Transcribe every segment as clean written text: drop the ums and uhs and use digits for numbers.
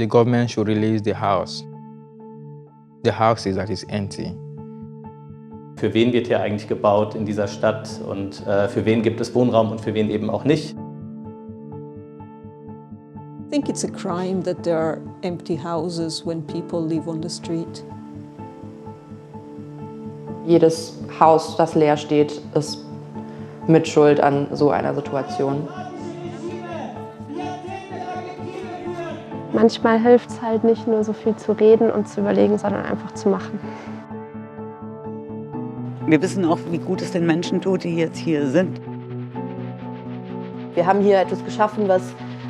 the government should release the house. The house is that is empty. Für wen wird hier eigentlich gebaut in dieser Stadt und für wen gibt es Wohnraum und für wen eben auch nicht? I think it's a crime that there are empty houses when people live on the street. Jedes Haus, das leer steht, ist Mitschuld an so einer Situation. Manchmal hilft es halt nicht nur so viel zu reden und zu überlegen, sondern einfach zu machen. Wir wissen auch, wie gut es den Menschen tut, die jetzt hier sind. Wir haben hier etwas geschaffen, was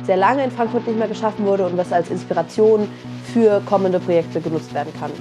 sehr lange in Frankfurt nicht mehr geschaffen wurde und was als Inspiration für kommende Projekte genutzt werden kann.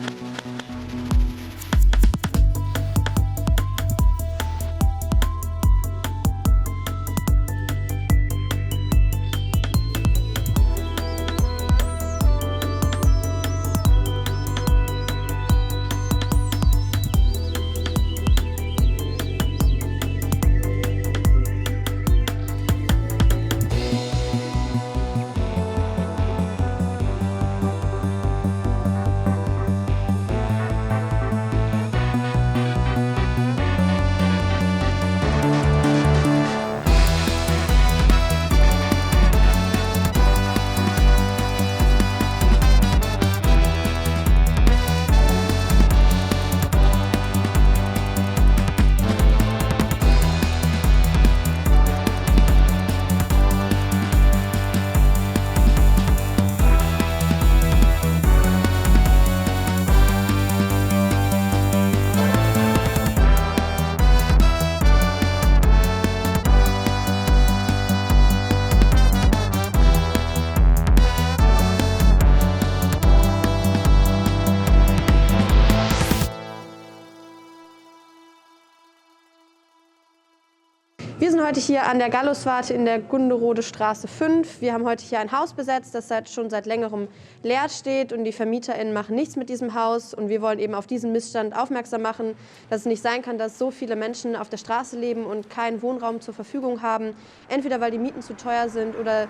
Wir sind heute hier an der Galluswarte in der Gunderode Straße 5. Wir haben heute hier ein Haus besetzt, das schon seit längerem leer steht und die VermieterInnen machen nichts mit diesem Haus. Und wir wollen eben auf diesen Missstand aufmerksam machen, dass es nicht sein kann, dass so viele Menschen auf der Straße leben und keinen Wohnraum zur Verfügung haben. Entweder weil die Mieten zu teuer sind oder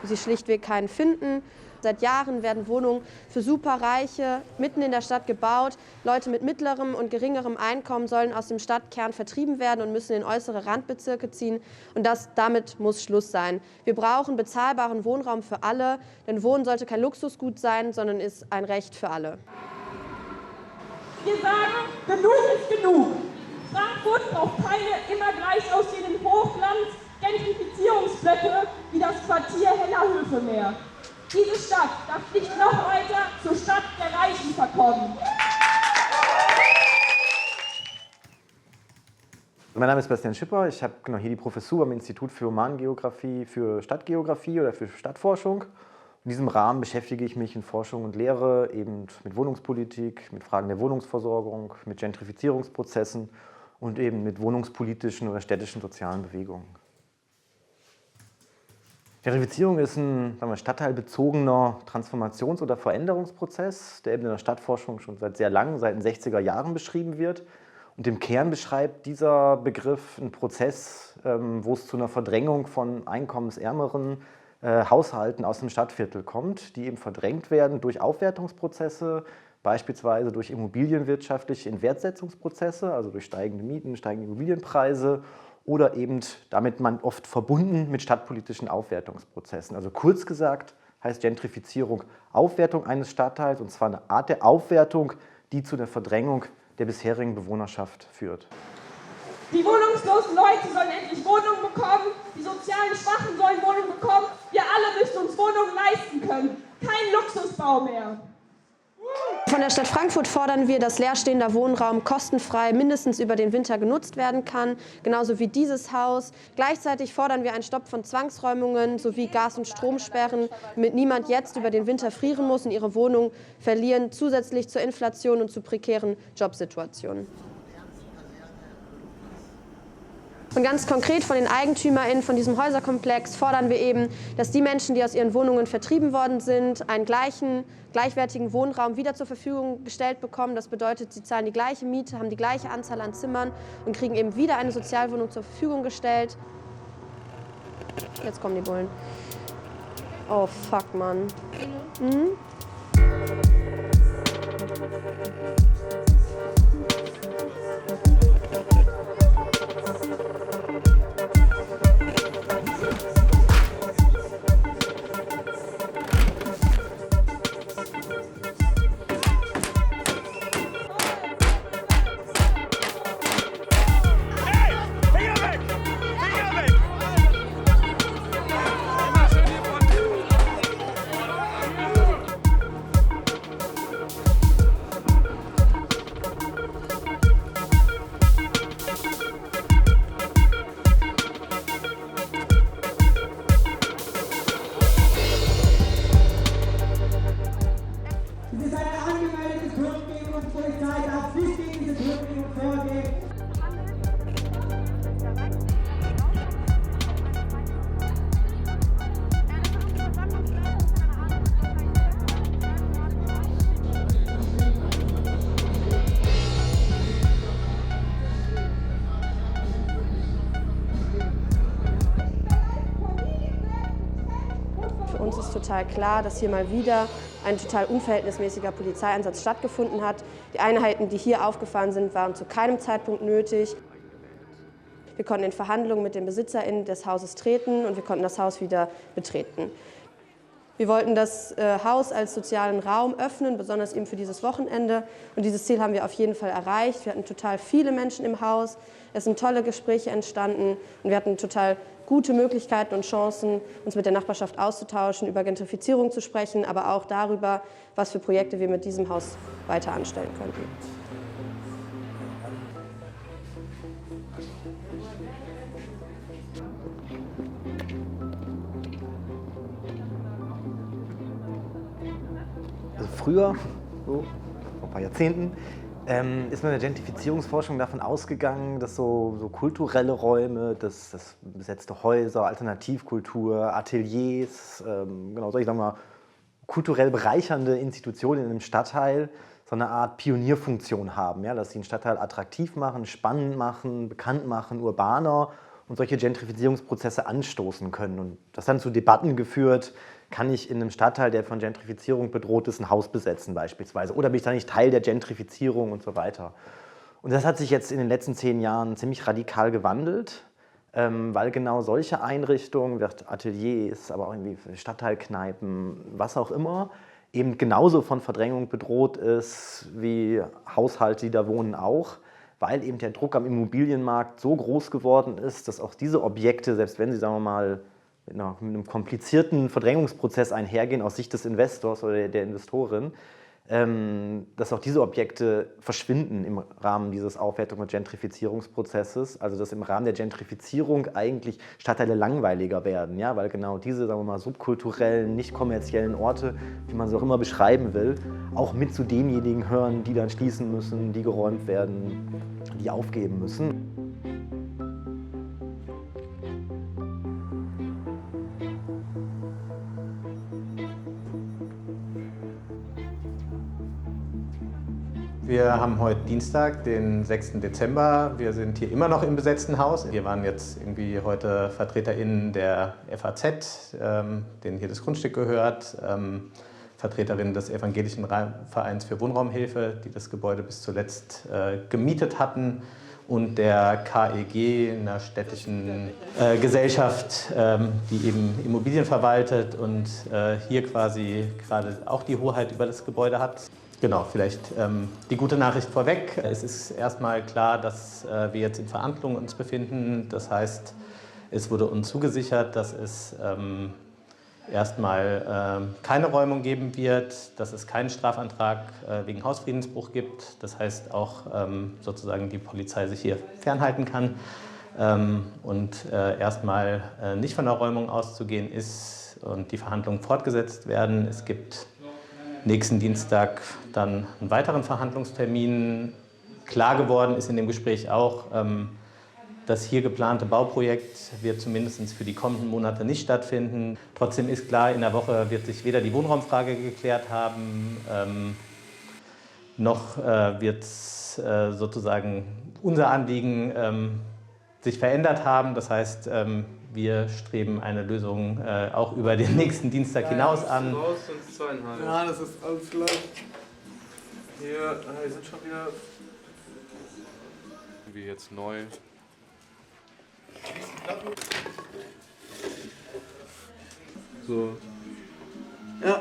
sie schlichtweg keinen finden. Seit Jahren werden Wohnungen für Superreiche mitten in der Stadt gebaut. Leute mit mittlerem und geringerem Einkommen sollen aus dem Stadtkern vertrieben werden und müssen in äußere Randbezirke ziehen. Und damit muss Schluss sein. Wir brauchen bezahlbaren Wohnraum für alle, denn Wohnen sollte kein Luxusgut sein, sondern ist ein Recht für alle. Wir sagen, genug ist genug. Frankfurt braucht keine immer gleich aussehenden Hochglanz-Gentrifizierungsblöcke wie das Quartier Hellerhöfe mehr. Diese Stadt darf nicht noch weiter zur Stadt der Reichen verkommen. Mein Name ist Bastian Schipper. Ich habe hier die Professur am Institut für Humangeografie für Stadtgeografie oder für Stadtforschung. In diesem Rahmen beschäftige ich mich in Forschung und Lehre eben mit Wohnungspolitik, mit Fragen der Wohnungsversorgung, mit Gentrifizierungsprozessen und eben mit wohnungspolitischen oder städtischen sozialen Bewegungen. Gentrifizierung ist ein stadtteilbezogener Transformations- oder Veränderungsprozess, der eben in der Stadtforschung schon seit sehr langem, seit den 60er Jahren beschrieben wird. Und im Kern beschreibt dieser Begriff einen Prozess, wo es zu einer Verdrängung von einkommensärmeren Haushalten aus dem Stadtviertel kommt, die eben verdrängt werden durch Aufwertungsprozesse, beispielsweise durch immobilienwirtschaftliche Inwertsetzungsprozesse, also durch steigende Mieten, steigende Immobilienpreise, oder eben damit man oft verbunden mit stadtpolitischen Aufwertungsprozessen. Also kurz gesagt heißt Gentrifizierung Aufwertung eines Stadtteils, und zwar eine Art der Aufwertung, die zu der Verdrängung der bisherigen Bewohnerschaft führt. Die wohnungslosen Leute sollen endlich Wohnungen bekommen, die sozialen Schwachen sollen Wohnungen bekommen, wir alle müssen uns Wohnungen leisten können. Kein Luxusbau mehr. Von der Stadt Frankfurt fordern wir, dass leerstehender Wohnraum kostenfrei mindestens über den Winter genutzt werden kann, genauso wie dieses Haus. Gleichzeitig fordern wir einen Stopp von Zwangsräumungen sowie Gas- und Stromsperren, damit niemand jetzt über den Winter frieren muss und ihre Wohnung verlieren, zusätzlich zur Inflation und zu prekären Jobsituationen. Und ganz konkret von den EigentümerInnen von diesem Häuserkomplex fordern wir eben, dass die Menschen, die aus ihren Wohnungen vertrieben worden sind, einen gleichwertigen Wohnraum wieder zur Verfügung gestellt bekommen. Das bedeutet, sie zahlen die gleiche Miete, haben die gleiche Anzahl an Zimmern und kriegen eben wieder eine Sozialwohnung zur Verfügung gestellt. Jetzt kommen die Bullen. Oh fuck, Mann. Mhm. Es ist eine angemeldete Kundgebung und die Polizei darf nicht gegen diese Kundgebung vorgehen. Für uns ist total klar, dass hier mal wieder ein total unverhältnismäßiger Polizeieinsatz stattgefunden hat. Die Einheiten, die hier aufgefahren sind, waren zu keinem Zeitpunkt nötig. Wir konnten in Verhandlungen mit den BesitzerInnen des Hauses treten und wir konnten das Haus wieder betreten. Wir wollten das Haus als sozialen Raum öffnen, besonders eben für dieses Wochenende. Und dieses Ziel haben wir auf jeden Fall erreicht. Wir hatten total viele Menschen im Haus. Es sind tolle Gespräche entstanden und wir hatten total gute Möglichkeiten und Chancen, uns mit der Nachbarschaft auszutauschen, über Gentrifizierung zu sprechen, aber auch darüber, was für Projekte wir mit diesem Haus weiter anstellen könnten. Also früher, so vor ein paar Jahrzehnten, ist man in der Gentrifizierungsforschung davon ausgegangen, dass so kulturelle Räume, das besetzte Häuser, Alternativkultur, Ateliers, genau, soll ich sagen mal, kulturell bereichernde Institutionen in einem Stadtteil so eine Art Pionierfunktion haben, ja, dass sie einen Stadtteil attraktiv machen, spannend machen, bekannt machen, urbaner und solche Gentrifizierungsprozesse anstoßen können. Und das hat dann zu Debatten geführt, kann ich in einem Stadtteil, der von Gentrifizierung bedroht ist, ein Haus besetzen beispielsweise? Oder bin ich da nicht Teil der Gentrifizierung und so weiter? Und das hat sich jetzt in den letzten 10 Jahren ziemlich radikal gewandelt, weil genau solche Einrichtungen, Ateliers, aber auch irgendwie Stadtteilkneipen, was auch immer, eben genauso von Verdrängung bedroht ist wie Haushalte, die da wohnen, auch. Weil eben der Druck am Immobilienmarkt so groß geworden ist, dass auch diese Objekte, selbst wenn sie, sagen wir mal, mit einem komplizierten Verdrängungsprozess einhergehen aus Sicht des Investors oder der Investorin, dass auch diese Objekte verschwinden im Rahmen dieses Aufwertungs- und Gentrifizierungsprozesses. Also dass im Rahmen der Gentrifizierung eigentlich Stadtteile langweiliger werden, ja? Weil genau diese, sagen wir mal, subkulturellen, nicht kommerziellen Orte, wie man sie auch immer beschreiben will, auch mit zu denjenigen hören, die dann schließen müssen, die geräumt werden, die aufgeben müssen. Wir haben heute Dienstag, den 6. Dezember. Wir sind hier immer noch im besetzten Haus. Wir waren jetzt irgendwie heute VertreterInnen der FAZ, denen hier das Grundstück gehört, Vertreterinnen des Evangelischen Vereins für Wohnraumhilfe, die das Gebäude bis zuletzt gemietet hatten, und der KEG, einer städtischen Gesellschaft, die eben Immobilien verwaltet und hier quasi gerade auch die Hoheit über das Gebäude hat. Genau, vielleicht die gute Nachricht vorweg. Es ist erstmal klar, dass wir jetzt in Verhandlungen uns befinden. Das heißt, es wurde uns zugesichert, dass es erstmal keine Räumung geben wird, dass es keinen Strafantrag wegen Hausfriedensbruch gibt. Das heißt auch sozusagen die Polizei sich hier fernhalten kann und erstmal nicht von der Räumung auszugehen ist und die Verhandlungen fortgesetzt werden. Es gibt nächsten Dienstag dann einen weiteren Verhandlungstermin. Klar geworden ist in dem Gespräch auch, das hier geplante Bauprojekt wird zumindest für die kommenden Monate nicht stattfinden. Trotzdem ist klar, in der Woche wird sich weder die Wohnraumfrage geklärt haben, noch wird sozusagen unser Anliegen sich verändert haben. Das heißt, wir streben eine Lösung auch über den nächsten Dienstag hinaus an. Ja, das ist alles klar. Hier sind schon wieder. Wie jetzt neu. So. Ja.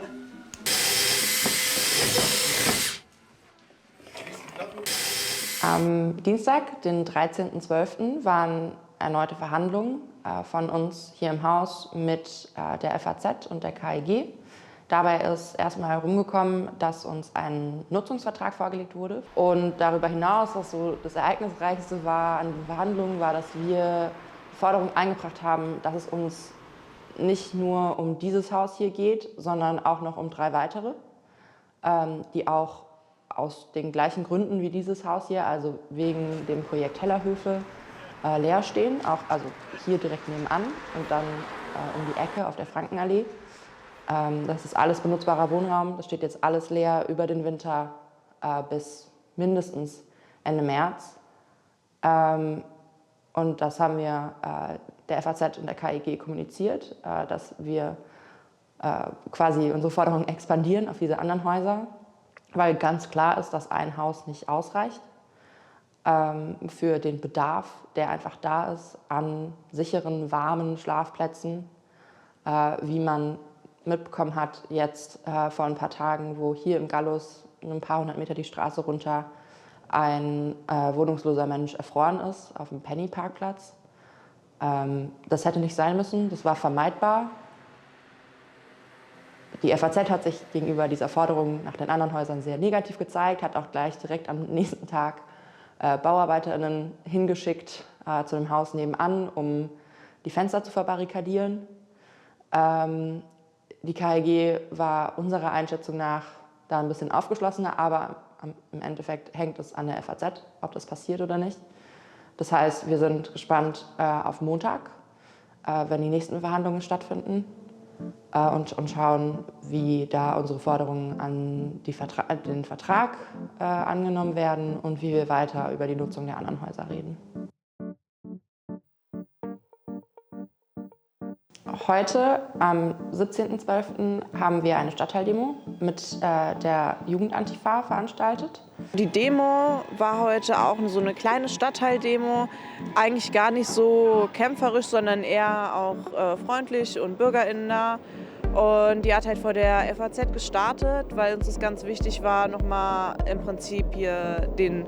Am Dienstag, den 13.12., waren erneute Verhandlungen von uns hier im Haus mit der FAZ und der KIG. Dabei ist erstmal herumgekommen, dass uns ein Nutzungsvertrag vorgelegt wurde. Und darüber hinaus, was so das Ereignisreichste war an den Verhandlungen, war, dass wir die Forderung eingebracht haben, dass es uns nicht nur um dieses Haus hier geht, sondern auch noch um 3 weitere, die auch aus den gleichen Gründen wie dieses Haus hier, also wegen dem Projekt Hellerhöfe, leer stehen, auch also hier direkt nebenan und dann um die Ecke auf der Frankenallee. Das ist alles benutzbarer Wohnraum, das steht jetzt alles leer über den Winter bis mindestens Ende März. Und das haben wir der FAZ und der KIG kommuniziert, dass wir quasi unsere Forderungen expandieren auf diese anderen Häuser, weil ganz klar ist, dass ein Haus nicht ausreicht für den Bedarf, der einfach da ist an sicheren, warmen Schlafplätzen, wie man mitbekommen hat jetzt vor ein paar Tagen, wo hier im Gallus ein paar hundert Meter die Straße runter ein wohnungsloser Mensch erfroren ist auf dem Penny-Parkplatz. Das hätte nicht sein müssen, das war vermeidbar. Die FAZ hat sich gegenüber dieser Forderung nach den anderen Häusern sehr negativ gezeigt, hat auch gleich direkt am nächsten Tag BauarbeiterInnen hingeschickt zu dem Haus nebenan, um die Fenster zu verbarrikadieren. Die KIG war unserer Einschätzung nach da ein bisschen aufgeschlossener, aber im Endeffekt hängt es an der FAZ, ob das passiert oder nicht. Das heißt, wir sind gespannt auf Montag, wenn die nächsten Verhandlungen stattfinden und schauen, wie da unsere Forderungen an den Vertrag angenommen werden und wie wir weiter über die Nutzung der anderen Häuser reden. Heute, am 17.12., haben wir eine Stadtteildemo mit der Jugendantifa veranstaltet. Die Demo war heute auch so eine kleine Stadtteildemo, eigentlich gar nicht so kämpferisch, sondern eher auch freundlich und bürgerinnennah. Und die hat halt vor der FAZ gestartet, weil uns das ganz wichtig war, nochmal im Prinzip hier den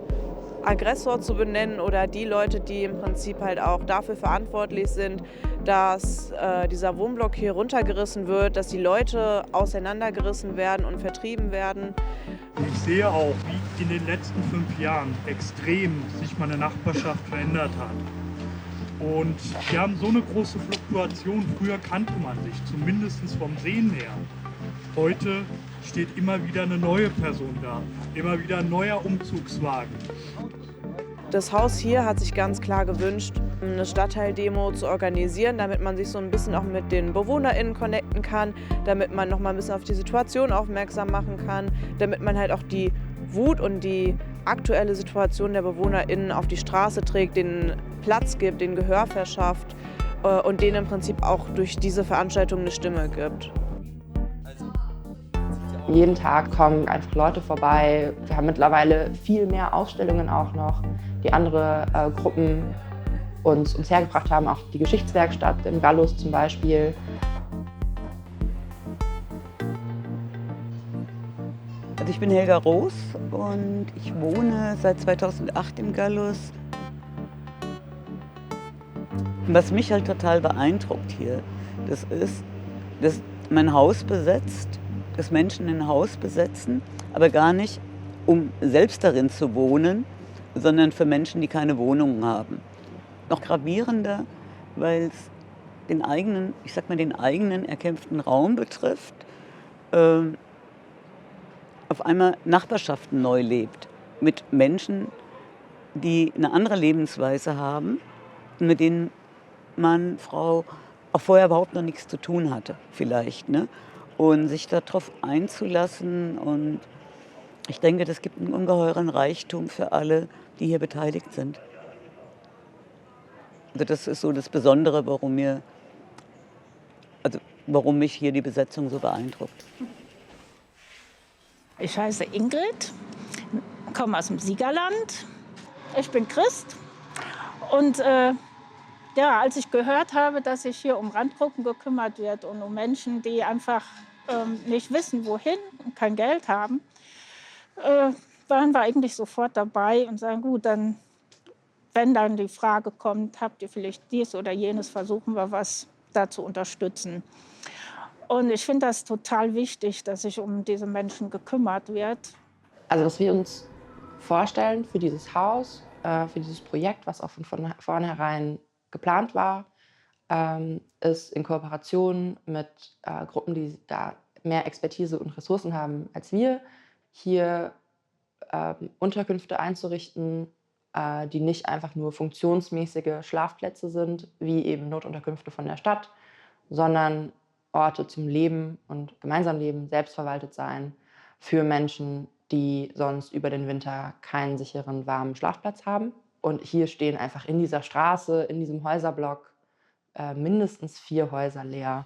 Aggressor zu benennen oder die Leute, die im Prinzip halt auch dafür verantwortlich sind, dass dieser Wohnblock hier runtergerissen wird, dass die Leute auseinandergerissen werden und vertrieben werden. Ich sehe auch, wie in den letzten 5 Jahren extrem sich meine Nachbarschaft verändert hat. Und wir haben so eine große Fluktuation. Früher kannte man sich, zumindest vom Sehen her. Heute steht immer wieder eine neue Person da, immer wieder ein neuer Umzugswagen. Das Haus hier hat sich ganz klar gewünscht, eine Stadtteildemo zu organisieren, damit man sich so ein bisschen auch mit den BewohnerInnen connecten kann, damit man noch mal ein bisschen auf die Situation aufmerksam machen kann, damit man halt auch die Wut und die aktuelle Situation der BewohnerInnen auf die Straße trägt, denen Platz gibt, denen Gehör verschafft und denen im Prinzip auch durch diese Veranstaltung eine Stimme gibt. Jeden Tag kommen einfach Leute vorbei. Wir haben mittlerweile viel mehr Ausstellungen auch noch, die andere Gruppen uns hergebracht haben, auch die Geschichtswerkstatt im Gallus zum Beispiel. Also ich bin Helga Roos und ich wohne seit 2008 im Gallus. Was mich halt total beeindruckt hier, das ist, dass mein Haus besetzt, dass Menschen ein Haus besetzen, aber gar nicht, um selbst darin zu wohnen, sondern für Menschen, die keine Wohnung haben. Noch gravierender, weil es den eigenen, ich sag mal, den eigenen erkämpften Raum betrifft, auf einmal Nachbarschaften neu lebt. Mit Menschen, die eine andere Lebensweise haben, mit denen Mann, Frau auch vorher überhaupt noch nichts zu tun hatte, vielleicht. Ne? Und sich darauf einzulassen. Und ich denke, das gibt einen ungeheuren Reichtum für alle, die hier beteiligt sind. Also das ist so das Besondere, warum mich hier die Besetzung so beeindruckt. Ich heiße Ingrid, komme aus dem Siegerland. Ich bin Christ. Und ja, als ich gehört habe, dass sich hier um Randgruppen gekümmert wird und um Menschen, die einfach nicht wissen, wohin und kein Geld haben, waren wir eigentlich sofort dabei und sagen, gut, dann, wenn dann die Frage kommt, habt ihr vielleicht dies oder jenes, versuchen wir was da zu unterstützen. Und ich finde das total wichtig, dass sich um diese Menschen gekümmert wird. Also was wir uns vorstellen für dieses Haus, für dieses Projekt, was auch von vornherein geplant war, ist in Kooperation mit Gruppen, die da mehr Expertise und Ressourcen haben als wir, hier Unterkünfte einzurichten, die nicht einfach nur funktionsmäßige Schlafplätze sind, wie eben Notunterkünfte von der Stadt, sondern Orte zum Leben und gemeinsam leben, selbstverwaltet sein für Menschen, die sonst über den Winter keinen sicheren, warmen Schlafplatz haben. Und hier stehen einfach in dieser Straße, in diesem Häuserblock mindestens 4 Häuser leer.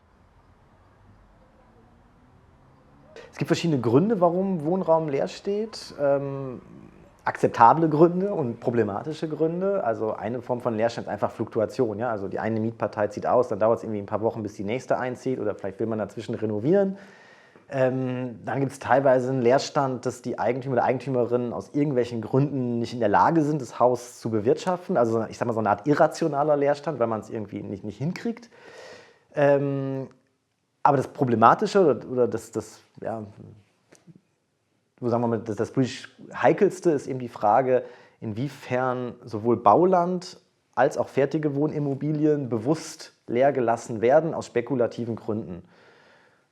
Es gibt verschiedene Gründe, warum Wohnraum leer steht. Akzeptable Gründe und problematische Gründe. Also eine Form von Leerstand ist einfach Fluktuation. Ja? Also die eine Mietpartei zieht aus, dann dauert es irgendwie ein paar Wochen, bis die nächste einzieht oder vielleicht will man dazwischen renovieren. Dann gibt es teilweise einen Leerstand, dass die Eigentümer oder Eigentümerinnen aus irgendwelchen Gründen nicht in der Lage sind, das Haus zu bewirtschaften. Also ich sage mal so eine Art irrationaler Leerstand, weil man es irgendwie nicht hinkriegt. Aber das Problematische oder das politisch Heikelste ist eben die Frage, inwiefern sowohl Bauland als auch fertige Wohnimmobilien bewusst leer gelassen werden aus spekulativen Gründen.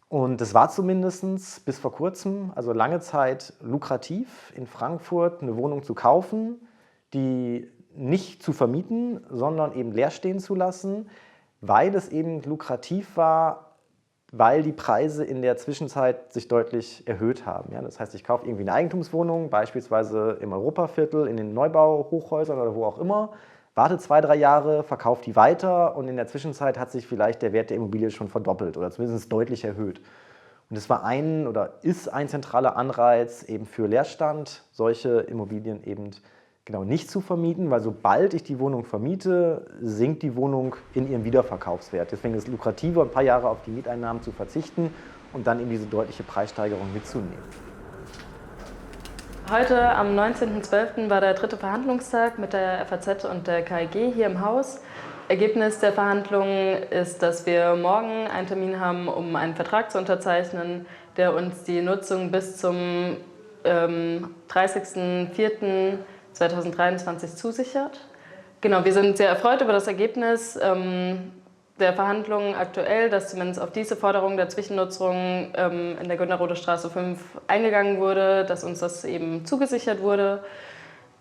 Und es war zumindest bis vor kurzem, also lange Zeit, lukrativ, in Frankfurt eine Wohnung zu kaufen, die nicht zu vermieten, sondern eben leer stehen zu lassen, weil es eben lukrativ war, weil die Preise in der Zwischenzeit sich deutlich erhöht haben. Ja, das heißt, ich kaufe irgendwie eine Eigentumswohnung, beispielsweise im Europaviertel, in den Neubauhochhäusern oder wo auch immer, warte 2-3 Jahre, verkaufe die weiter und in der Zwischenzeit hat sich vielleicht der Wert der Immobilie schon verdoppelt oder zumindest deutlich erhöht. Und es war ist ein zentraler Anreiz eben für Leerstand, solche Immobilien eben genau nicht zu vermieten, weil sobald ich die Wohnung vermiete, sinkt die Wohnung in ihrem Wiederverkaufswert. Deswegen ist es lukrativer, ein paar Jahre auf die Mieteinnahmen zu verzichten und dann eben diese deutliche Preissteigerung mitzunehmen. Heute am 19.12. war der 3. Verhandlungstag mit der FAZ und der KIG hier im Haus. Ergebnis der Verhandlungen ist, dass wir morgen einen Termin haben, um einen Vertrag zu unterzeichnen, der uns die Nutzung bis zum 30.04.2023 zusichert. Genau, wir sind sehr erfreut über das Ergebnis der Verhandlungen aktuell, dass zumindest auf diese Forderung der Zwischennutzung in der Günderrode Straße 5 eingegangen wurde, dass uns das eben zugesichert wurde.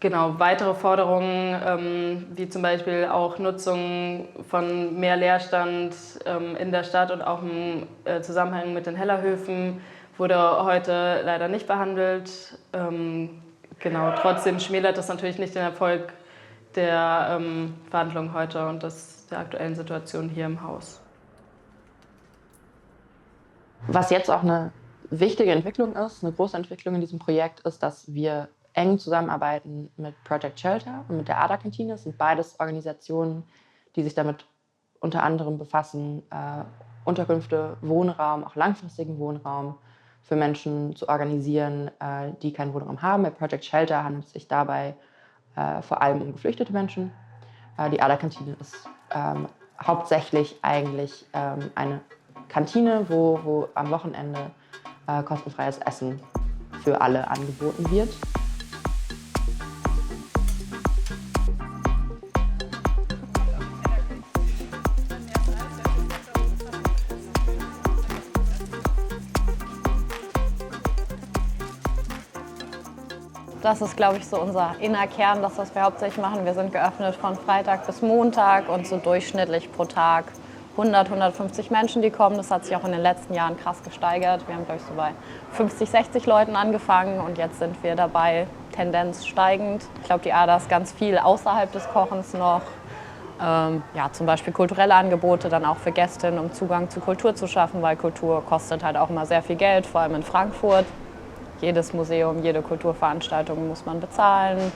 Genau, weitere Forderungen, wie zum Beispiel auch Nutzung von mehr Leerstand in der Stadt und auch im Zusammenhang mit den Hellerhöfen, wurde heute leider nicht behandelt. Genau, trotzdem schmälert das natürlich nicht den Erfolg der Verhandlungen heute und der aktuellen Situation hier im Haus. Was jetzt auch eine wichtige Entwicklung ist, eine große Entwicklung in diesem Projekt, ist, dass wir eng zusammenarbeiten mit Project Shelter und mit der ADA-Kantine. Das sind beides Organisationen, die sich damit unter anderem befassen, Unterkünfte, Wohnraum, auch langfristigen Wohnraum für Menschen zu organisieren, die keinen Wohnraum haben. Bei Project Shelter handelt es sich dabei vor allem um geflüchtete Menschen. Die ADA-Kantine ist hauptsächlich eigentlich eine Kantine, wo am Wochenende kostenfreies Essen für alle angeboten wird. Das ist, glaube ich, so unser innerer Kern, das, was wir hauptsächlich machen. Wir sind geöffnet von Freitag bis Montag und so durchschnittlich pro Tag 100, 150 Menschen, die kommen. Das hat sich auch in den letzten Jahren krass gesteigert. Wir haben, glaube ich, so bei 50, 60 Leuten angefangen und jetzt sind wir dabei, Tendenz steigend. Ich glaube, die ADA ist ganz viel außerhalb des Kochens noch Ja, zum Beispiel kulturelle Angebote dann auch für Gästinnen, um Zugang zu Kultur zu schaffen, weil Kultur kostet halt auch immer sehr viel Geld, vor allem in Frankfurt. Jedes Museum, jede Kulturveranstaltung muss man bezahlen.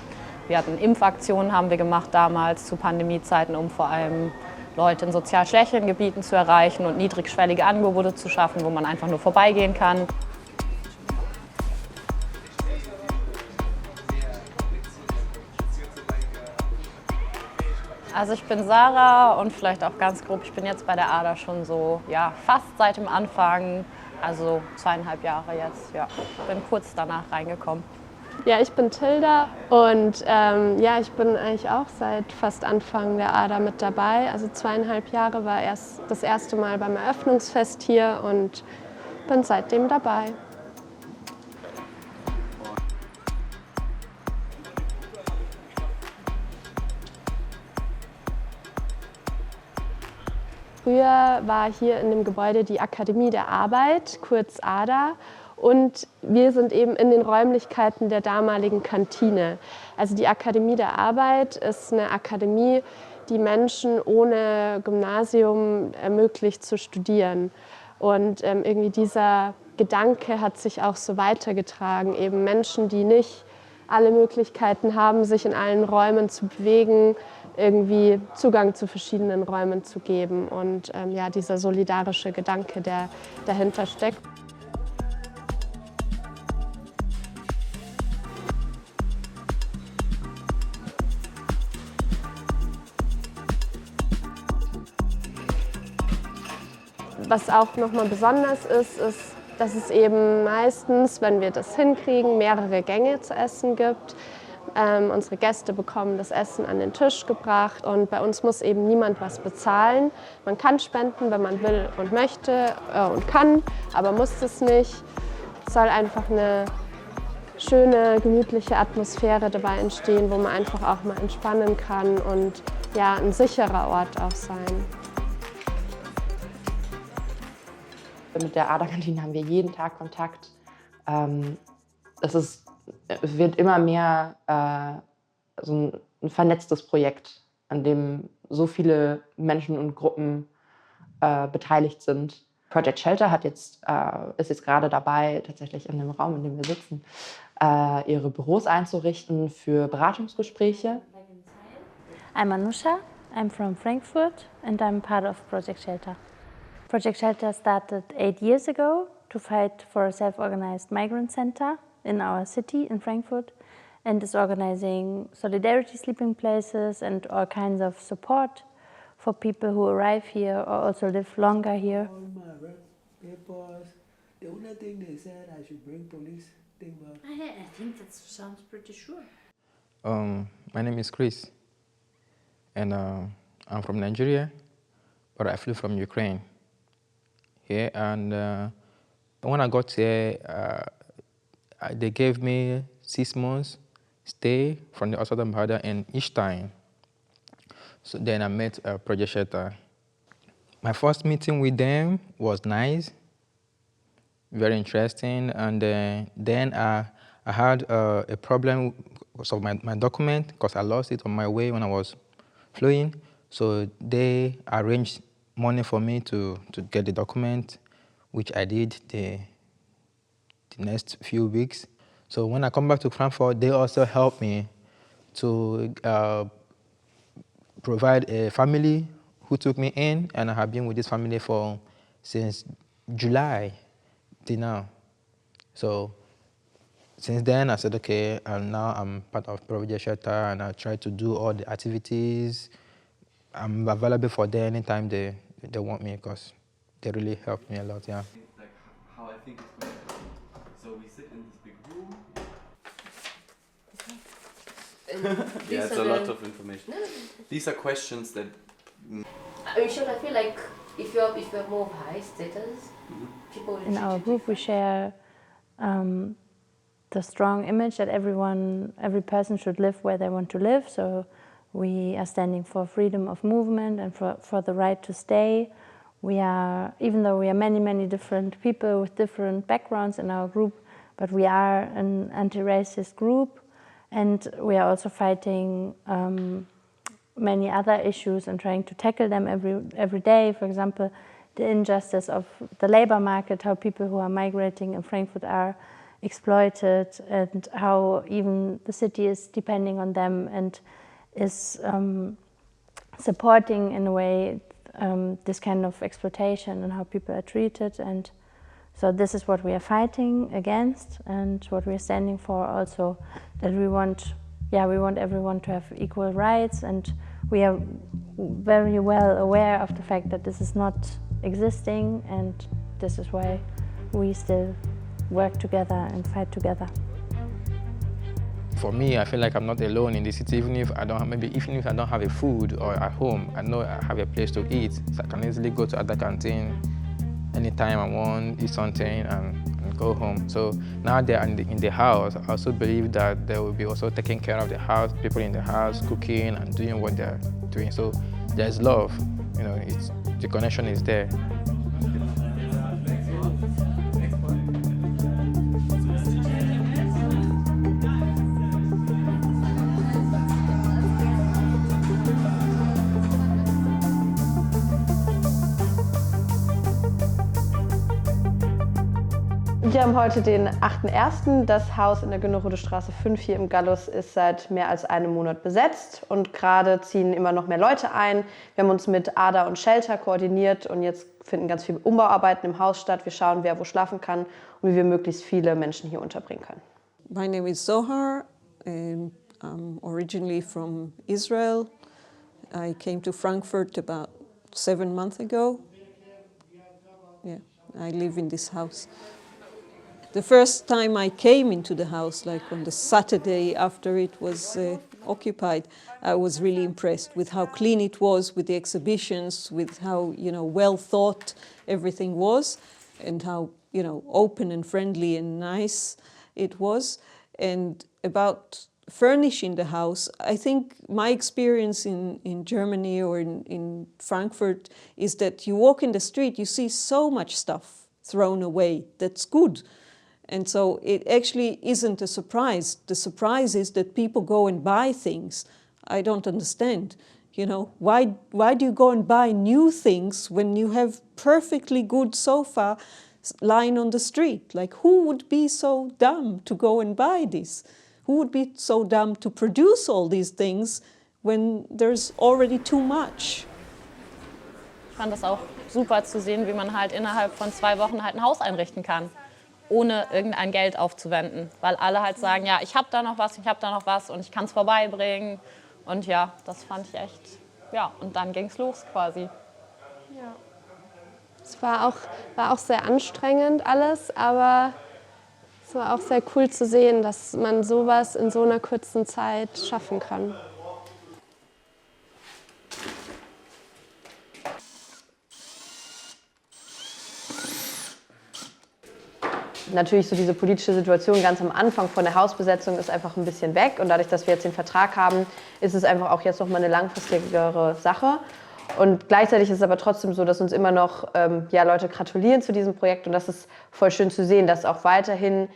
Wir hatten Impfaktionen, haben wir gemacht damals zu Pandemiezeiten, um vor allem Leute in sozial schwächeren Gebieten zu erreichen und niedrigschwellige Angebote zu schaffen, wo man einfach nur vorbeigehen kann. Also ich bin Sarah und vielleicht auch ganz grob, ich bin jetzt bei der ADA schon so ja, fast seit dem Anfang, also 2,5 Jahre jetzt. Ja, bin kurz danach reingekommen. Ja, ich bin Tilda und ja, ich bin eigentlich auch seit fast Anfang der ADA mit dabei. Also 2,5 Jahre war erst das erste Mal beim Eröffnungsfest hier und bin seitdem dabei. Früher war hier in dem Gebäude die Akademie der Arbeit, kurz ADA. Und wir sind eben in den Räumlichkeiten der damaligen Kantine. Also die Akademie der Arbeit ist eine Akademie, die Menschen ohne Gymnasium ermöglicht zu studieren. Und irgendwie dieser Gedanke hat sich auch so weitergetragen. Eben Menschen, die nicht alle Möglichkeiten haben, sich in allen Räumen zu bewegen, irgendwie Zugang zu verschiedenen Räumen zu geben. Und ja, dieser solidarische Gedanke, der dahinter steckt. Was auch nochmal besonders ist, dass es eben meistens, wenn wir das hinkriegen, mehrere Gänge zu essen gibt. Unsere Gäste bekommen das Essen an den Tisch gebracht und bei uns muss eben niemand was bezahlen. Man kann spenden, wenn man will und möchte und kann, aber muss es nicht. Es soll einfach eine schöne, gemütliche Atmosphäre dabei entstehen, wo man einfach auch mal entspannen kann und ja, ein sicherer Ort auch sein. Mit der ADA-Kantine haben wir jeden Tag Kontakt. Es wird immer mehr so ein vernetztes Projekt, an dem so viele Menschen und Gruppen beteiligt sind. Project Shelter ist jetzt gerade dabei, tatsächlich in dem Raum, in dem wir sitzen, ihre Büros einzurichten für Beratungsgespräche. I'm Anusha, I'm from Frankfurt and I'm part of Project Shelter. Project Shelter started 8 years ago to fight for a self-organized migrant center in our city, in Frankfurt, and is organizing solidarity sleeping places and all kinds of support for people who arrive here or also live longer here. The only thing they said I should bring police thing back. I think that sounds pretty sure. My name is Chris, and I'm from Nigeria, but I flew from Ukraine here. And when I got here, they gave me 6 months stay from the Southern border in Ishstein. So then I met Project Shelter. My first meeting with them was nice, very interesting, and then I had a problem because of my document, because I lost it on my way when I was flying. So they arranged money for me to get the document, which I did the next few weeks. So when I come back to Frankfurt, they also helped me to provide a family who took me in, and I have been with this family since July till now. So since then, I said, okay, and now I'm part of Project Shelter, and I try to do all the activities. I'm available for them anytime they want me, because they really helped me a lot, yeah. Like how I think it's going to be. So we sit in this big room. Yeah, it's a lot of information. These are questions that. I feel like if you're more of high status, people. In our group, we share the strong image that every person should live where they want to live. So we are standing for freedom of movement and for the right to stay. Even though we are many, many different people with different backgrounds in our group, but we are an anti-racist group, and we are also fighting many other issues and trying to tackle them every day. For example, the injustice of the labor market, how people who are migrating in Frankfurt are exploited, and how even the city is depending on them and is supporting in a way this kind of exploitation and how people are treated. And so this is what we are fighting against and what we are standing for also, that we want everyone to have equal rights, and we are very well aware of the fact that this is not existing, and this is why we still work together and fight together. For me, I feel like I'm not alone in the city. Even if I don't have a food or at home, I know I have a place to eat. So I can easily go to other canteen anytime I want, eat something, and go home. So now they're in the house, I also believe that they will be also taking care of the house, people in the house, cooking and doing what they're doing. So there's love, the connection is there. Wir haben heute den 8.1. Das Haus in der Günderode Straße 5 hier im Gallus ist seit mehr als einem Monat besetzt und gerade ziehen immer noch mehr Leute ein. Wir haben uns mit ADA und Shelter koordiniert und jetzt finden ganz viele Umbauarbeiten im Haus statt. Wir schauen, wer wo schlafen kann und wie wir möglichst viele Menschen hier unterbringen können. My name is Zohar and I'm originally from Israel. I came to Frankfurt about 7 months ago. Yeah, I live in this house. The first time I came into the house, like on the Saturday after it was occupied, I was really impressed with how clean it was, with the exhibitions, with how well thought everything was, and how open and friendly and nice it was. And about furnishing the house, I think my experience in Germany or in Frankfurt is that you walk in the street, you see so much stuff thrown away that's good. And so it actually isn't a surprise. The surprise is that people go and buy things. I don't understand. Why do you go and buy new things when you have perfectly good sofa lying on the street? Like, who would be so dumb to go and buy this? Who would be so dumb to produce all these things when there's already too much? Ich fand das auch super zu sehen, wie man halt innerhalb von 2 Wochen halt ein Haus einrichten kann, ohne irgendein Geld aufzuwenden. Weil alle halt sagen, ja, ich habe da noch was und ich kann es vorbeibringen. Und ja, das fand ich echt, und dann ging es los quasi. Ja. Es war auch sehr anstrengend alles, aber es war auch sehr cool zu sehen, dass man sowas in so einer kurzen Zeit schaffen kann. Natürlich so diese politische Situation ganz am Anfang von der Hausbesetzung ist einfach ein bisschen weg und dadurch, dass wir jetzt den Vertrag haben, ist es einfach auch jetzt noch mal eine langfristigere Sache. Und gleichzeitig ist es aber trotzdem so, dass uns immer noch Leute gratulieren zu diesem Projekt und das ist voll schön zu sehen, dass auch weiterhin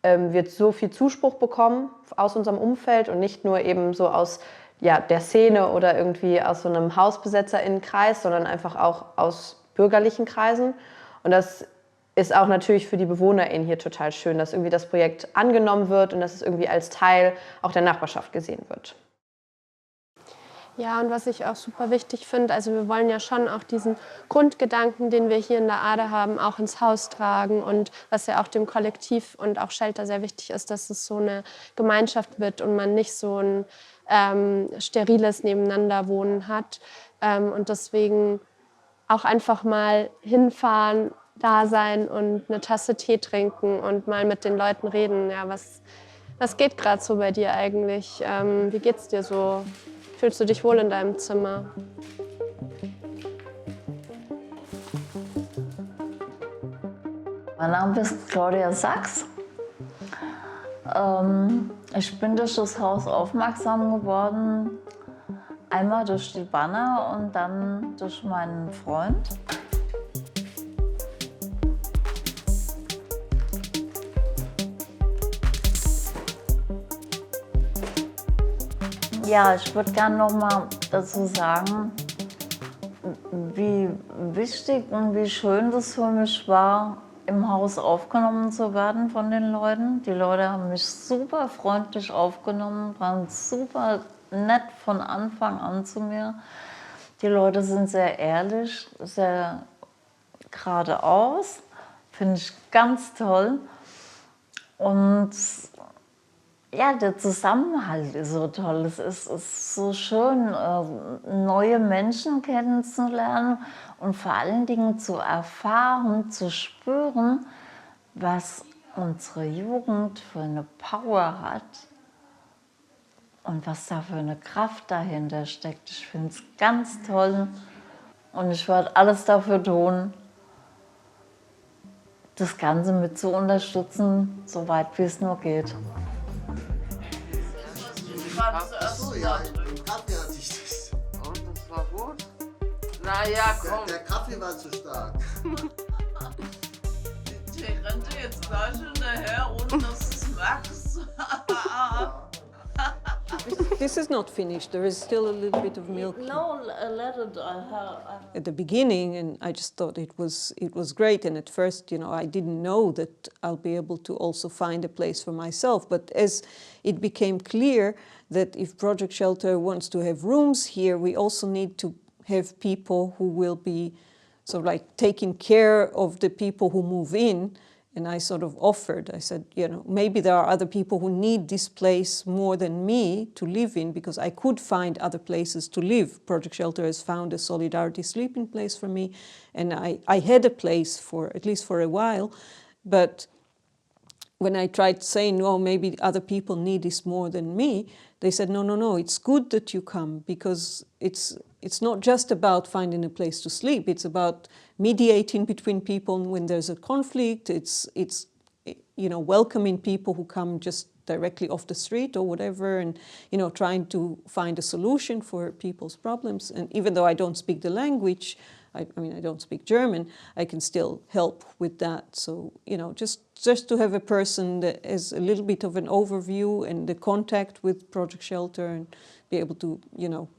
wird so viel Zuspruch bekommen aus unserem Umfeld und nicht nur eben so aus der Szene oder irgendwie aus so einem HausbesetzerInnenkreis, sondern einfach auch aus bürgerlichen Kreisen. Und das ist auch natürlich für die BewohnerInnen hier total schön, dass irgendwie das Projekt angenommen wird und dass es irgendwie als Teil auch der Nachbarschaft gesehen wird. Ja, und was ich auch super wichtig finde, also wir wollen ja schon auch diesen Grundgedanken, den wir hier in der ADA haben, auch ins Haus tragen und was ja auch dem Kollektiv und auch Shelter sehr wichtig ist, dass es so eine Gemeinschaft wird und man nicht so ein steriles Nebeneinanderwohnen hat und deswegen auch einfach mal hinfahren, da sein und eine Tasse Tee trinken und mal mit den Leuten reden. Ja, was geht gerade so bei dir eigentlich? Wie geht's dir so? Fühlst du dich wohl in deinem Zimmer? Mein Name ist Claudia Sachs. Ich bin durch das Haus aufmerksam geworden. Einmal durch die Banner und dann durch meinen Freund. Ja, ich würde gerne noch mal dazu sagen, wie wichtig und wie schön das für mich war, im Haus aufgenommen zu werden von den Leuten. Die Leute haben mich super freundlich aufgenommen, waren super nett von Anfang an zu mir. Die Leute sind sehr ehrlich, sehr geradeaus, finde ich ganz toll. Und ja, der Zusammenhalt ist so toll. Es ist so schön, neue Menschen kennenzulernen und vor allen Dingen zu erfahren, zu spüren, was unsere Jugend für eine Power hat und was da für eine Kraft dahinter steckt. Ich finde es ganz toll und ich werde alles dafür tun, das Ganze mit zu unterstützen, soweit wie es nur geht. Achso, ja, im Kaffee hatte ich das. Und das war gut? Naja, komm. Der Kaffee war zu stark. Die rannte jetzt gleich hinterher, ohne dass du es merkst. This is not finished. There is still a little bit of milk. No, let it. At the beginning, and I just thought it was great. And at first, I didn't know that I'll be able to also find a place for myself. But as it became clear that if Project Shelter wants to have rooms here, we also need to have people who will be sort of like taking care of the people who move in. And I sort of offered, I said, maybe there are other people who need this place more than me to live in, because I could find other places to live. Project Shelter has found a Solidarity sleeping place for me, and I had a place at least for a while. But when I tried saying, maybe other people need this more than me, they said, no, it's good that you come, because it's not just about finding a place to sleep, it's about mediating between people when there's a conflict, it's welcoming people who come just directly off the street or whatever, and trying to find a solution for people's problems. And even though I don't speak the language, I don't speak German, I can still help with that. So, just to have a person that has a little bit of an overview and the contact with Project Shelter and be able to,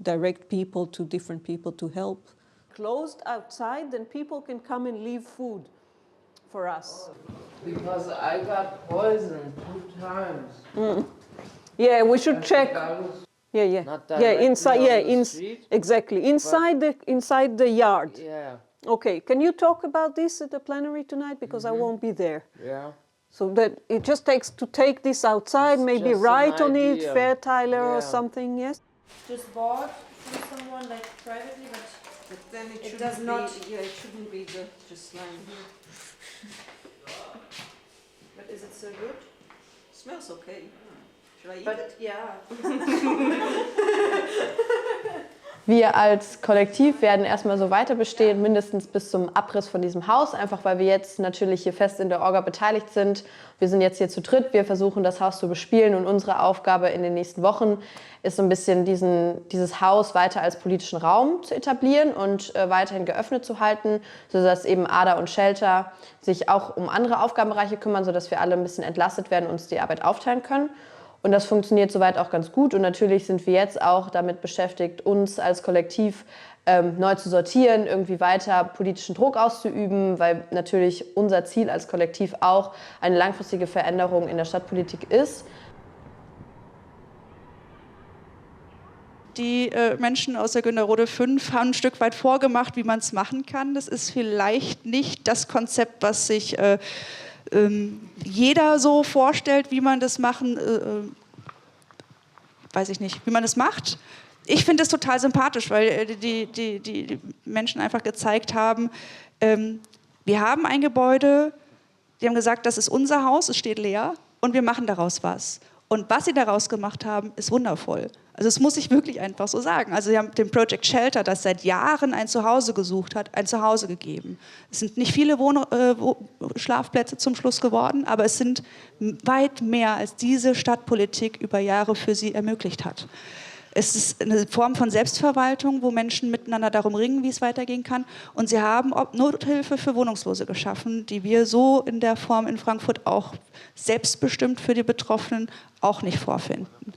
direct people to different people to help. Closed outside, then people can come and leave food for us. Because I got poisoned 2 times. Mm. Yeah, we should check. Yeah. Not Inside. on the street, exactly. Inside the yard. Yeah. Okay. Can you talk about this at the plenary tonight? Because I won't be there. Yeah. So that it just takes to take this outside, maybe write on it, Fairtyler or something. Yes. Just bought from someone like privately, but then it does not. It shouldn't be just lying here. But is it so good? Smells okay. Should I eat But it? yeah. Wir als Kollektiv werden erstmal so weiter bestehen, mindestens bis zum Abriss von diesem Haus, einfach weil wir jetzt natürlich hier fest in der Orga beteiligt sind. Wir sind jetzt hier zu dritt, wir versuchen das Haus zu bespielen und unsere Aufgabe in den nächsten Wochen ist so ein bisschen dieses Haus weiter als politischen Raum zu etablieren und weiterhin geöffnet zu halten, sodass eben ADA und Shelter sich auch um andere Aufgabenbereiche kümmern, sodass wir alle ein bisschen entlastet werden und uns die Arbeit aufteilen können. Und das funktioniert soweit auch ganz gut. Und natürlich sind wir jetzt auch damit beschäftigt, uns als Kollektiv neu zu sortieren, irgendwie weiter politischen Druck auszuüben, weil natürlich unser Ziel als Kollektiv auch eine langfristige Veränderung in der Stadtpolitik ist. Die Menschen aus der Günderrode 5 haben ein Stück weit vorgemacht, wie man es machen kann. Das ist vielleicht nicht das Konzept, was sich jeder so vorstellt, wie man das machen, weiß ich nicht, wie man das macht. Ich finde es total sympathisch, weil die Menschen einfach gezeigt haben, wir haben ein Gebäude, die haben gesagt, das ist unser Haus, es steht leer und wir machen daraus was. Und was sie daraus gemacht haben, ist wundervoll. Also das muss ich wirklich einfach so sagen. Also sie haben dem Project Shelter, das seit Jahren ein Zuhause gesucht hat, ein Zuhause gegeben. Es sind nicht viele Schlafplätze zum Schluss geworden, aber es sind weit mehr, als diese Stadtpolitik über Jahre für sie ermöglicht hat. Es ist eine Form von Selbstverwaltung, wo Menschen miteinander darum ringen, wie es weitergehen kann. Und sie haben Nothilfe für Wohnungslose geschaffen, die wir so in der Form in Frankfurt auch selbstbestimmt für die Betroffenen auch nicht vorfinden.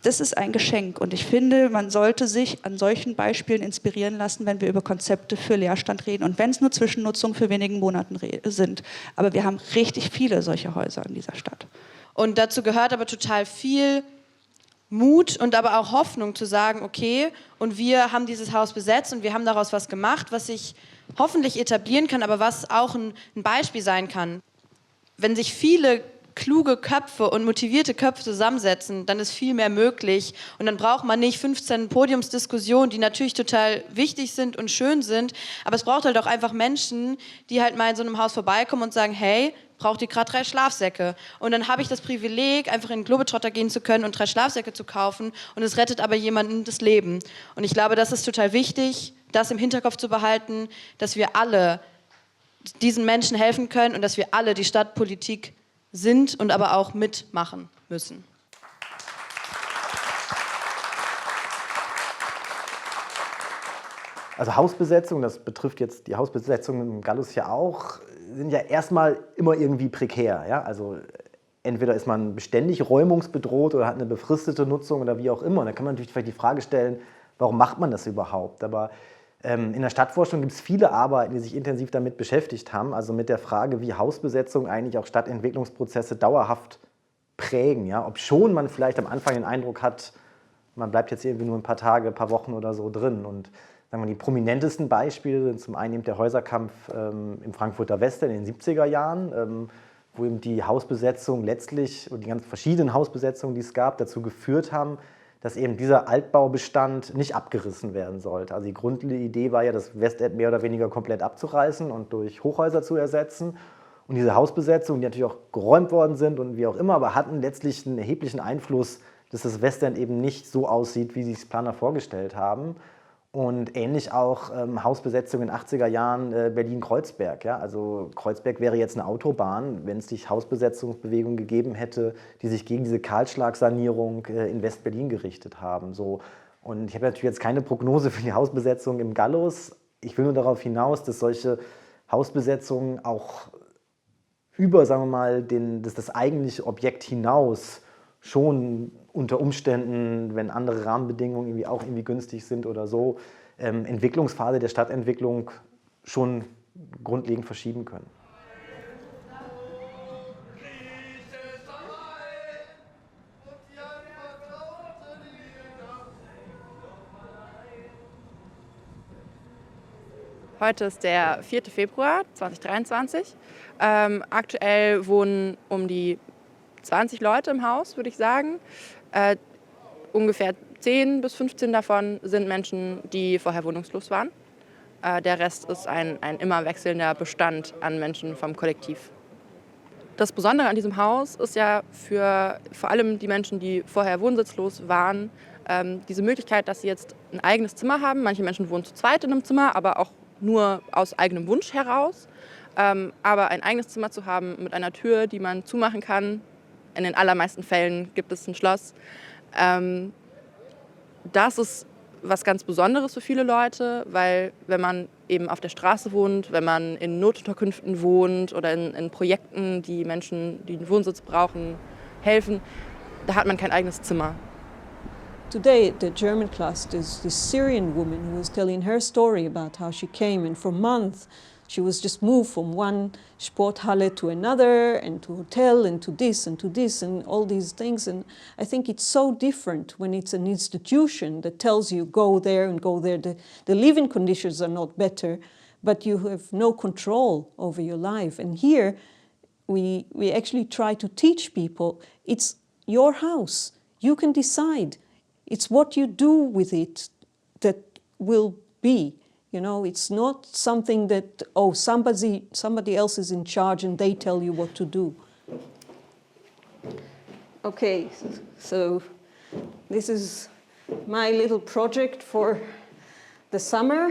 das ist ein Geschenk. Und ich finde, man sollte sich an solchen Beispielen inspirieren lassen, wenn wir über Konzepte für Leerstand reden. Und wenn es nur Zwischennutzung für wenigen Monaten sind. Aber wir haben richtig viele solche Häuser in dieser Stadt. Und dazu gehört aber total viel Mut und aber auch Hoffnung zu sagen, okay, und wir haben dieses Haus besetzt und wir haben daraus was gemacht, was sich hoffentlich etablieren kann, aber was auch ein Beispiel sein kann. Wenn sich viele kluge Köpfe und motivierte Köpfe zusammensetzen, dann ist viel mehr möglich und dann braucht man nicht 15 Podiumsdiskussionen, die natürlich total wichtig sind und schön sind, aber es braucht halt auch einfach Menschen, die halt mal in so einem Haus vorbeikommen und sagen, hey, braucht ihr gerade 3 Schlafsäcke? Und dann habe ich das Privileg, einfach in den Globetrotter gehen zu können und 3 Schlafsäcke zu kaufen und es rettet aber jemandem das Leben. Und ich glaube, das ist total wichtig, das im Hinterkopf zu behalten, dass wir alle diesen Menschen helfen können und dass wir alle die Stadtpolitik sind und aber auch mitmachen müssen. Also Hausbesetzung, das betrifft jetzt die Hausbesetzung im Gallus ja auch, sind ja erstmal immer irgendwie prekär. Ja? Also entweder ist man beständig räumungsbedroht oder hat eine befristete Nutzung oder wie auch immer. Und da kann man natürlich vielleicht die Frage stellen, warum macht man das überhaupt? Aber in der Stadtforschung gibt es viele Arbeiten, die sich intensiv damit beschäftigt haben, also mit der Frage, wie Hausbesetzung eigentlich auch Stadtentwicklungsprozesse dauerhaft prägen. Ja? Ob schon man vielleicht am Anfang den Eindruck hat, man bleibt jetzt irgendwie nur ein paar Tage, ein paar Wochen oder so drin. Und sagen wir, die prominentesten Beispiele sind zum einen eben der Häuserkampf im Frankfurter Westen in den 70er Jahren, wo eben die Hausbesetzung letztlich und die ganzen verschiedenen Hausbesetzungen, die es gab, dazu geführt haben, dass eben dieser Altbaubestand nicht abgerissen werden sollte. Also die Grundidee war ja, das Westend mehr oder weniger komplett abzureißen und durch Hochhäuser zu ersetzen. Und diese Hausbesetzungen, die natürlich auch geräumt worden sind und wie auch immer, aber hatten letztlich einen erheblichen Einfluss, dass das Westend eben nicht so aussieht, wie sich die Planer vorgestellt haben. Und ähnlich auch Hausbesetzung in den 80er Jahren Berlin-Kreuzberg. Ja? Also Kreuzberg wäre jetzt eine Autobahn, wenn es die Hausbesetzungsbewegung gegeben hätte, die sich gegen diese Kahlschlagsanierung in West-Berlin gerichtet haben. So. Und ich habe natürlich jetzt keine Prognose für die Hausbesetzung im Gallus. Ich will nur darauf hinaus, dass solche Hausbesetzungen auch über, sagen wir mal, das eigentliche Objekt hinaus schon unter Umständen, wenn andere Rahmenbedingungen irgendwie auch irgendwie günstig sind oder so, Entwicklungsphase der Stadtentwicklung schon grundlegend verschieben können. Heute ist der 4. Februar 2023. Aktuell wohnen um die 20 Leute im Haus, würde ich sagen. Ungefähr 10 bis 15 davon sind Menschen, die vorher wohnungslos waren. Der Rest ist ein immer wechselnder Bestand an Menschen vom Kollektiv. Das Besondere an diesem Haus ist ja für vor allem die Menschen, die vorher wohnsitzlos waren, diese Möglichkeit, dass sie jetzt ein eigenes Zimmer haben. Manche Menschen wohnen zu zweit in einem Zimmer, aber auch nur aus eigenem Wunsch heraus. Aber ein eigenes Zimmer zu haben mit einer Tür, die man zumachen kann. In den allermeisten Fällen gibt es ein Schloss. Das ist was ganz Besonderes für viele Leute, weil wenn man eben auf der Straße wohnt, wenn man in Notunterkünften wohnt oder in Projekten, die Menschen, die einen Wohnsitz brauchen, helfen, da hat man kein eigenes Zimmer. Today at the German class, there's this Syrian woman who was telling her story about how she came, and for months she was just moved from one Sporthalle to another, and to hotel, and to this, and all these things. And I think it's so different when it's an institution that tells you go there and go there. The living conditions are not better, but you have no control over your life. And here we actually try to teach people it's your house. You can decide. It's what you do with it that will be. You know, it's not something that, oh, somebody else is in charge and they tell you what to do. Okay, so this is my little project for the summer.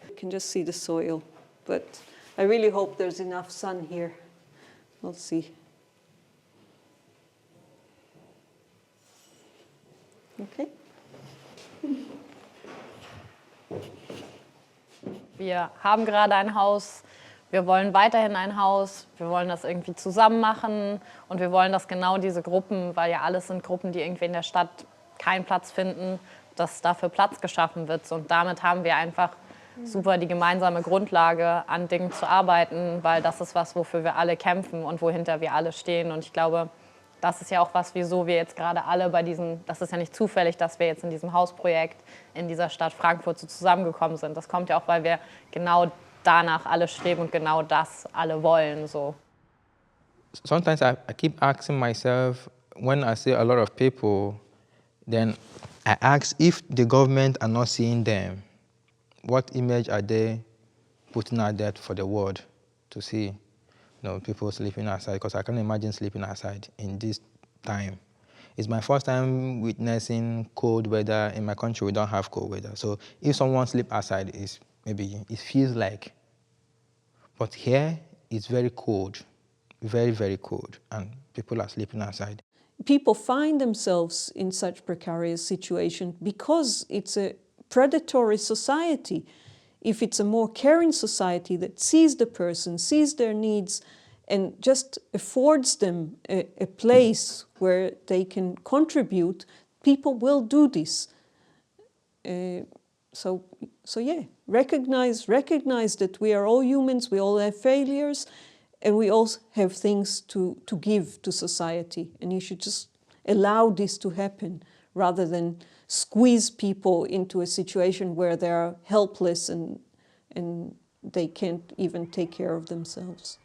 You can just see the soil, but I really hope there's enough sun here. We'll see. Okay. Wir haben gerade ein Haus, wir wollen weiterhin ein Haus, wir wollen das irgendwie zusammen machen und wir wollen, dass genau diese Gruppen, weil ja alles sind Gruppen, die irgendwie in der Stadt keinen Platz finden, dass dafür Platz geschaffen wird. Und damit haben wir einfach super die gemeinsame Grundlage, an Dingen zu arbeiten, weil das ist was, wofür wir alle kämpfen und wohinter wir alle stehen. Und ich glaube, das ist ja auch was, wieso wir jetzt gerade alle bei diesem, das ist ja nicht zufällig, dass wir jetzt in diesem Hausprojekt in dieser Stadt Frankfurt so zusammengekommen sind. Das kommt ja auch, weil wir genau danach alle streben und genau das alle wollen. So. Sometimes I keep asking myself, when I see a lot of people, then I ask if the government are not seeing them. What image are they putting out there for the world to see? You know, people sleeping outside, because I can't imagine sleeping outside in this time. It's my first time witnessing cold weather. In my country, we don't have cold weather. So if someone sleeps outside, maybe it feels like. But here, it's very cold, very, very cold, and people are sleeping outside. People find themselves in such precarious situations because it's a predatory society. If it's a more caring society that sees the person, sees their needs, and just affords them a place where they can contribute, people will do this. So yeah, recognize that we are all humans, we all have failures, and we all have things to give to society. And you should just allow this to happen rather than squeeze people into a situation where they're helpless and they can't even take care of themselves.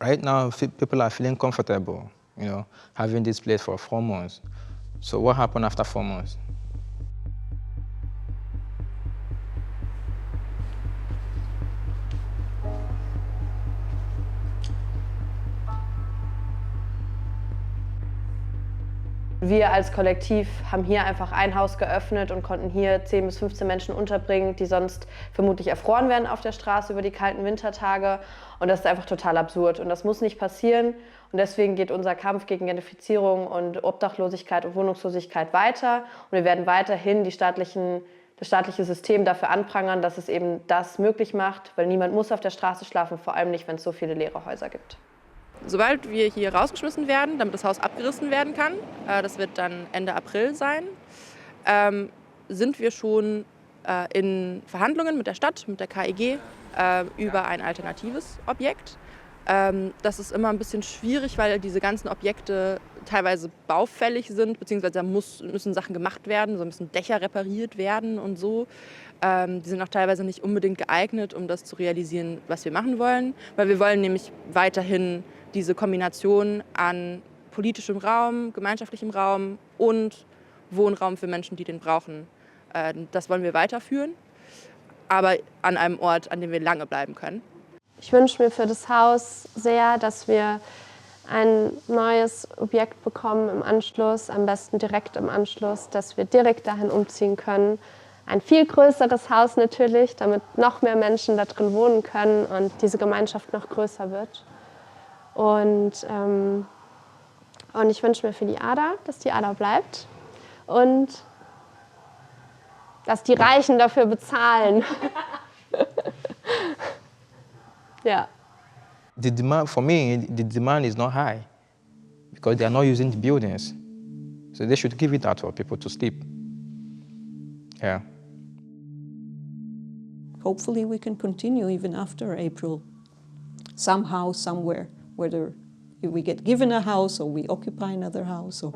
Right now, people are feeling comfortable, you know, having this place for 4 months. So what happened after 4 months? Wir als Kollektiv haben hier einfach ein Haus geöffnet und konnten hier 10 bis 15 Menschen unterbringen, die sonst vermutlich erfroren werden auf der Straße über die kalten Wintertage. Und das ist einfach total absurd. Und das muss nicht passieren. Und deswegen geht unser Kampf gegen Gentrifizierung und Obdachlosigkeit und Wohnungslosigkeit weiter. Und wir werden weiterhin das staatliche System dafür anprangern, dass es eben das möglich macht, weil niemand muss auf der Straße schlafen, vor allem nicht, wenn es so viele leere Häuser gibt. Sobald wir hier rausgeschmissen werden, damit das Haus abgerissen werden kann, das wird dann Ende April sein, sind wir schon in Verhandlungen mit der Stadt, mit der KEG, über ein alternatives Objekt. Das ist immer ein bisschen schwierig, weil diese ganzen Objekte teilweise baufällig sind, beziehungsweise da müssen Sachen gemacht werden, so müssen Dächer repariert werden und so. Die sind auch teilweise nicht unbedingt geeignet, um das zu realisieren, was wir machen wollen, weil wir wollen nämlich weiterhin diese Kombination an politischem Raum, gemeinschaftlichem Raum und Wohnraum für Menschen, die den brauchen. Das wollen wir weiterführen, aber an einem Ort, an dem wir lange bleiben können. Ich wünsche mir für das Haus sehr, dass wir ein neues Objekt bekommen im Anschluss, am besten direkt im Anschluss, dass wir direkt dahin umziehen können. Ein viel größeres Haus natürlich, damit noch mehr Menschen da drin wohnen können und diese Gemeinschaft noch größer wird. Und ich wünsche mir für die Ada, dass die Ada bleibt und dass die Reichen dafür bezahlen. Ja. The demand, for me, the demand is not high because they are not using the buildings. So they should give it out for people to sleep. Yeah. Hopefully we can continue even after April, somehow, somewhere, whether we get given a house or we occupy another house or